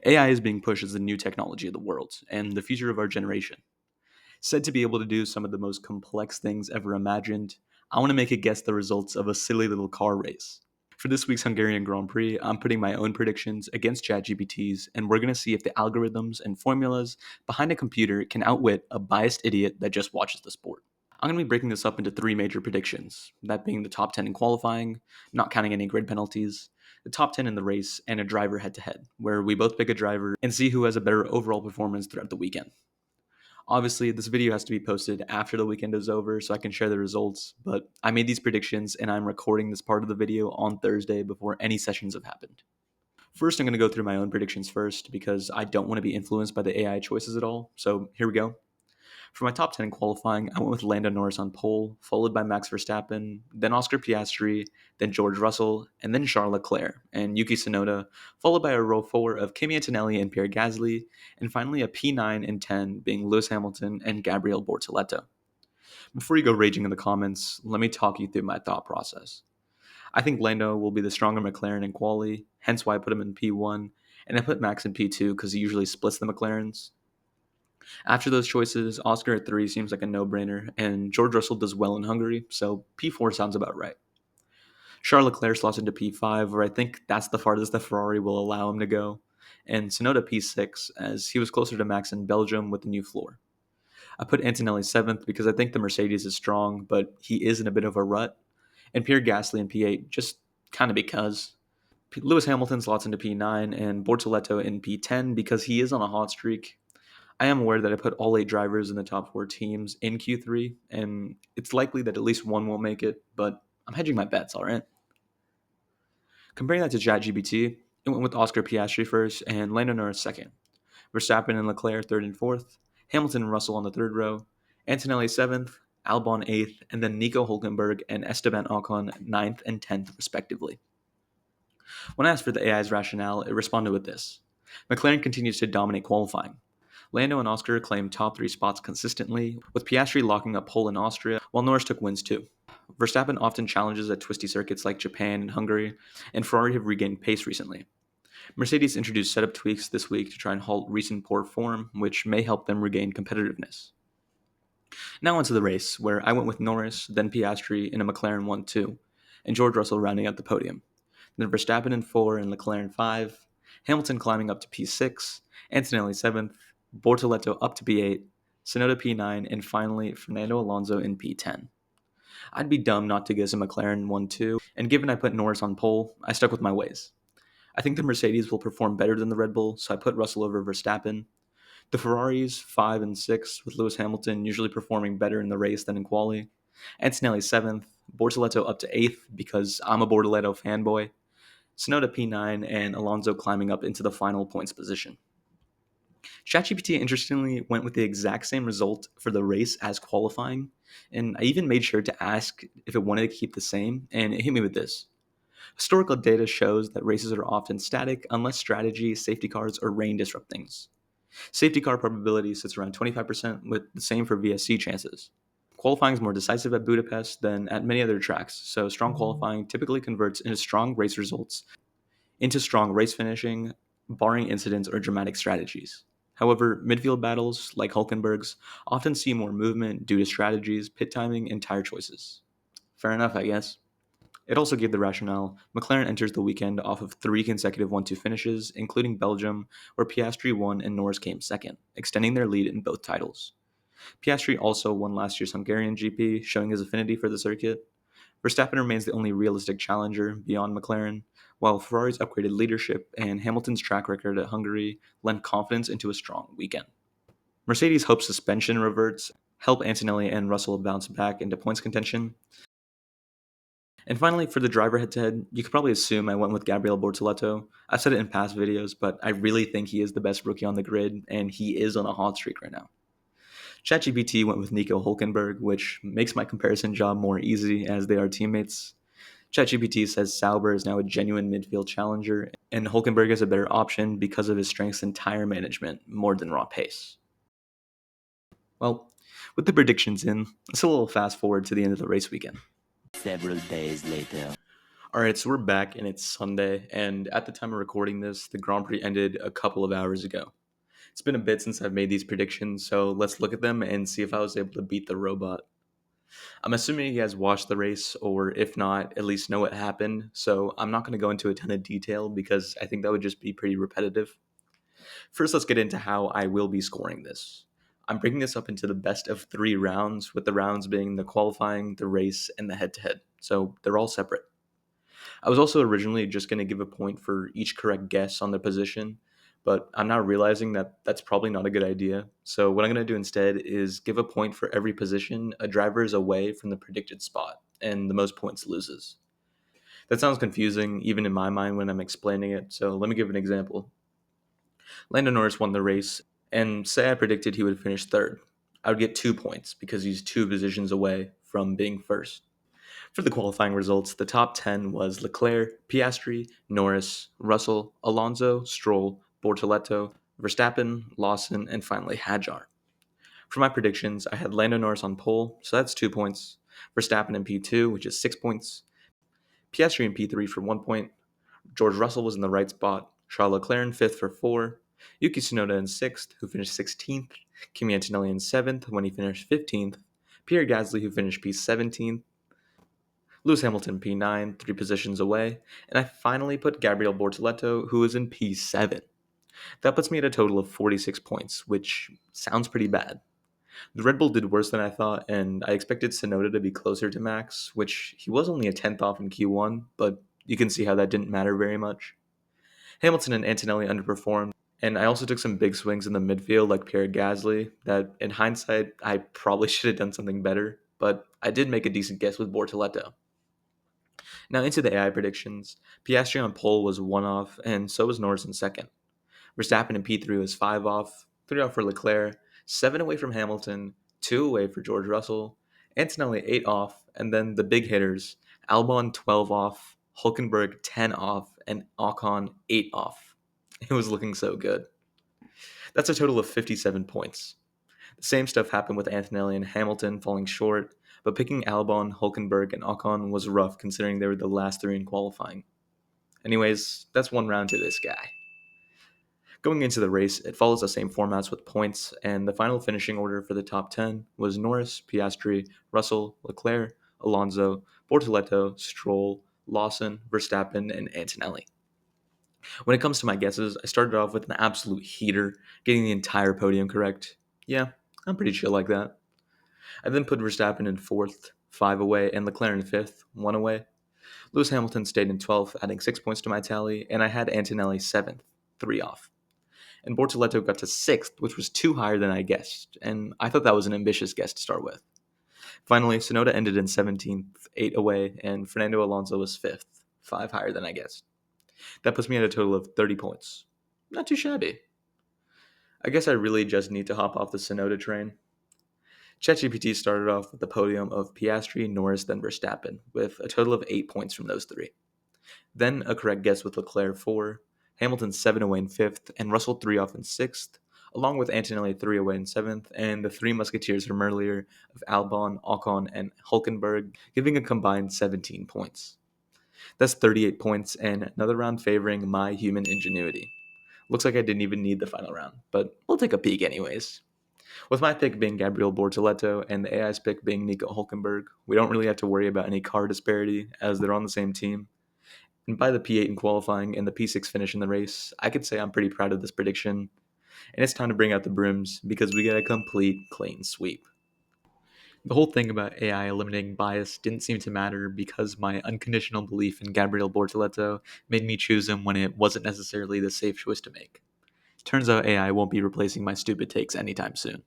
AI is being pushed as the new technology of the world and the future of our generation. Said to be able to do some of the most complex things ever imagined, I want to make it guess the results of a silly little car race. For this week's Hungarian Grand Prix, I'm putting my own predictions against ChatGPT's, and we're going to see if the algorithms and formulas behind a computer can outwit a biased idiot that just watches the sport. I'm going to be breaking this up into three major predictions, that being the top 10 in qualifying, not counting any grid penalties, the top 10 in the race, and a driver head to head, where we both pick a driver and see who has a better overall performance throughout the weekend. Obviously, this video has to be posted after the weekend is over so I can share the results, but I made these predictions and I'm recording this part of the video on Thursday before any sessions have happened. First, I'm going to go through my own predictions first because I don't want to be influenced by the AI choices at all, so here we go. For my top 10 in qualifying, I went with Lando Norris on pole, followed by Max Verstappen, then Oscar Piastri, then George Russell, and then Charles Leclerc and Yuki Tsunoda, followed by a row 4 of Kimi Antonelli and Pierre Gasly, and finally a P9 and 10 being Lewis Hamilton and Gabriel Bortoleto. Before you go raging in the comments, let me talk you through my thought process. I think Lando will be the stronger McLaren in quali, hence why I put him in P1, and I put Max in P2 because he usually splits the McLarens. After those choices, Oscar at 3 seems like a no-brainer, and George Russell does well in Hungary, so P4 sounds about right. Charles Leclerc slots into P5, where I think that's the farthest the Ferrari will allow him to go, and Tsunoda P6, as he was closer to Max in Belgium with the new floor. I put Antonelli 7th because I think the Mercedes is strong, but he is in a bit of a rut, and Pierre Gasly in P8 just kind of because. Lewis Hamilton slots into P9, and Bortoleto in P10 because he is on a hot streak. I am aware that I put all 8 drivers in the top 4 teams in Q3, and it's likely that at least one won't make it, but I'm hedging my bets, alright? Comparing that to ChatGPT, it went with Oscar Piastri first and Lando Norris second, Verstappen and Leclerc third and fourth, Hamilton and Russell on the third row, Antonelli 7th, Albon 8th, and then Nico Hulkenberg and Esteban Ocon 9th and 10th respectively. When I asked for the AI's rationale, it responded with this. McLaren continues to dominate qualifying. Lando and Oscar claimed top 3 spots consistently, with Piastri locking up pole in Austria, while Norris took wins too. Verstappen often challenges at twisty circuits like Japan and Hungary, and Ferrari have regained pace recently. Mercedes introduced setup tweaks this week to try and halt recent poor form, which may help them regain competitiveness. Now onto the race, where I went with Norris, then Piastri in a McLaren 1-2, and George Russell rounding out the podium. Then Verstappen in 4 and Leclerc in 5, Hamilton climbing up to P6, Antonelli 7th, Bortoleto up to P8, Tsunoda P9, and finally Fernando Alonso in P10. I'd be dumb not to guess a McLaren 1-2, and given I put Norris on pole, I stuck with my ways. I think the Mercedes will perform better than the Red Bull, so I put Russell over Verstappen. The Ferraris 5 and 6, with Lewis Hamilton usually performing better in the race than in quali. Antonelli 7th, Bortoleto up to 8th because I'm a Bortoleto fanboy. Tsunoda P9, and Alonso climbing up into the final points position. ChatGPT interestingly went with the exact same result for the race as qualifying, and I even made sure to ask if it wanted to keep the same, and it hit me with this. Historical data shows that races are often static unless strategy, safety cars, or rain disrupt things. Safety car probability sits around 25%, with the same for VSC chances. Qualifying is more decisive at Budapest than at many other tracks, so strong qualifying typically converts into strong race results, into strong race finishing, barring incidents or dramatic strategies. However, midfield battles, like Hulkenberg's, often see more movement due to strategies, pit timing, and tire choices. Fair enough, I guess. It also gave the rationale. McLaren enters the weekend off of 3 consecutive 1-2 finishes, including Belgium, where Piastri won and Norris came second, extending their lead in both titles. Piastri also won last year's Hungarian GP, showing his affinity for the circuit. Verstappen remains the only realistic challenger beyond McLaren, while Ferrari's upgraded leadership and Hamilton's track record at Hungary lend confidence into a strong weekend. Mercedes hopes suspension reverts, help Antonelli and Russell bounce back into points contention. And finally, for the driver head-to-head, you could probably assume I went with Gabriel Bortoleto. I've said it in past videos, but I really think he is the best rookie on the grid, and he is on a hot streak right now. ChatGPT went with Nico Hulkenberg, which makes my comparison job more easy as they are teammates. ChatGPT says Sauber is now a genuine midfield challenger, and Hulkenberg is a better option because of his strengths in tire management more than raw pace. Well, with the predictions in, let's a little fast forward to the end of the race weekend. Several days later. All right, so we're back and it's Sunday, and at the time of recording this, the Grand Prix ended a couple of hours ago. It's been a bit since I've made these predictions, so let's look at them and see if I was able to beat the robot. I'm assuming you guys watched the race, or if not, at least know what happened, so I'm not going to go into a ton of detail because I think that would just be pretty repetitive. First, let's get into how I will be scoring this. I'm breaking this up into the best of 3 rounds, with the rounds being the qualifying, the race, and the head to head, so they're all separate. I was also originally just going to give a point for each correct guess on the position, but I'm now realizing that that's probably not a good idea. So, what I'm going to do instead is give a point for every position a driver is away from the predicted spot, and the most points loses. That sounds confusing, even in my mind when I'm explaining it, so let me give an example. Lando Norris won the race, and say I predicted he would finish third. I would get 2 points because he's 2 positions away from being first. For the qualifying results, the top 10 was Leclerc, Piastri, Norris, Russell, Alonso, Stroll, Bortoleto, Verstappen, Lawson, and finally Hadjar. For my predictions, I had Lando Norris on pole, so that's 2 points, Verstappen in P2, which is 6 points, Piastri in P3 for 1 point, George Russell was in the right spot, Charles Leclerc in 5th for 4, Yuki Tsunoda in 6th, who finished 16th, Kimi Antonelli in 7th when he finished 15th, Pierre Gasly, who finished P17th, Lewis Hamilton P9, 3 positions away, and I finally put Gabriel Bortoleto, who is in P7. That puts me at a total of 46 points, which sounds pretty bad. The Red Bull did worse than I thought, and I expected Tsunoda to be closer to Max, which he was only a 10th off in Q1, but you can see how that didn't matter very much. Hamilton and Antonelli underperformed, and I also took some big swings in the midfield like Pierre Gasly that, in hindsight, I probably should have done something better, but I did make a decent guess with Bortoleto. Now into the AI predictions. Piastri on pole was 1 off, and so was Norris in second. Verstappen in P3 was 5 off, 3 off for Leclerc, 7 away from Hamilton, 2 away for George Russell, Antonelli 8 off, and then the big hitters, Albon 12 off, Hulkenberg 10 off, and Ocon 8 off. It was looking so good. That's a total of 57 points. The same stuff happened with Antonelli and Hamilton falling short, but picking Albon, Hulkenberg, and Ocon was rough considering they were the last 3 in qualifying. Anyways, that's 1 round to this guy. Going into the race, it follows the same formats with points, and the final finishing order for the top 10 was Norris, Piastri, Russell, Leclerc, Alonso, Bortoleto, Stroll, Lawson, Verstappen, and Antonelli. When it comes to my guesses, I started off with an absolute heater, getting the entire podium correct. Yeah, I'm pretty chill like that. I then put Verstappen in 4th, 5 away, and Leclerc in 5th, 1 away. Lewis Hamilton stayed in 12th, adding 6 points to my tally, and I had Antonelli 7th, 3 off. And Bortoleto got to 6th, which was 2 higher than I guessed, and I thought that was an ambitious guess to start with. Finally, Tsunoda ended in 17th, 8 away, and Fernando Alonso was 5th, 5 higher than I guessed. That puts me at a total of 30 points. Not too shabby. I guess I really just need to hop off the Tsunoda train. ChatGPT started off with the podium of Piastri, Norris, then Verstappen, with a total of 8 points from those 3. Then a correct guess with Leclerc 4, Hamilton 7 away in 5th, and Russell 3 off in 6th, along with Antonelli 3 away in 7th, and the 3 Musketeers from earlier of Albon, Ocon, and Hulkenberg, giving a combined 17 points. That's 38 points, and another round favoring my human ingenuity. Looks like I didn't even need the final round, but we'll take a peek anyways. With my pick being Gabriel Bortoleto and the AI's pick being Nico Hulkenberg, we don't really have to worry about any car disparity as they're on the same team. And by the P8 in qualifying and the P6 finish in the race, I could say I'm pretty proud of this prediction. And it's time to bring out the brooms because we get a complete clean sweep. The whole thing about AI eliminating bias didn't seem to matter because my unconditional belief in Gabriel Bortoleto made me choose him when it wasn't necessarily the safe choice to make. Turns out AI won't be replacing my stupid takes anytime soon.